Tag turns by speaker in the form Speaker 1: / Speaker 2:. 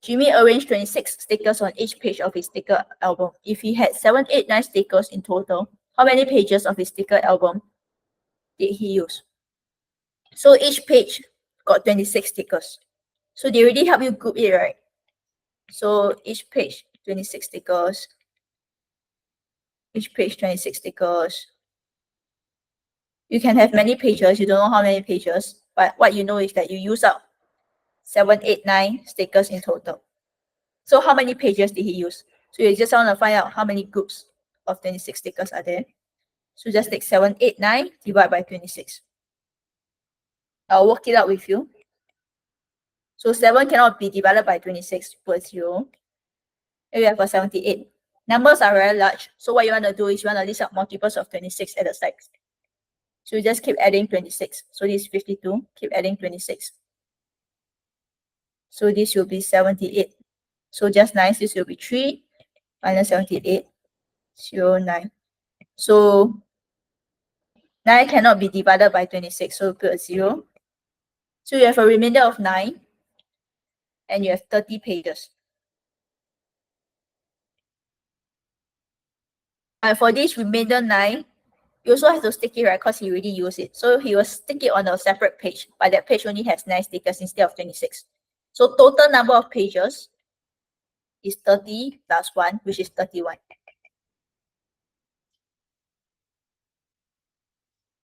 Speaker 1: Jimmy arranged 26 stickers on each page of his sticker album. If he had 7, 8, 9 stickers in total, how many pages of his sticker album did he use? So each page got 26 stickers. So they already help you group it, right? So each page, 26 stickers. Each page, 26 stickers. You can have many pages. You don't know how many pages, but what you know is that you use up 7, 8, 9 stickers in total. So how many pages did he use? So you just want to find out how many groups of 26 stickers are there. So just take 7, 8, 9, divide by 26. I'll work it out with you. So 7 cannot be divided by 26, put 0. And we have a 78. Numbers are very large. So what you want to do is you want to list out multiples of 26 at the sides. So you just keep adding 26. So this is 52. Keep adding 26. So this will be 78. So just nice, this will be 3 minus 78, 0, 9. So 9 cannot be divided by 26. So put a 0. So you have a remainder of 9. And you have 30 pages. And for this remainder 9, you also have to stick it, right? Because he already used it. So he will stick it on a separate page. But that page only has 9 stickers instead of 26. So total number of pages is 30 plus 1, which is 31.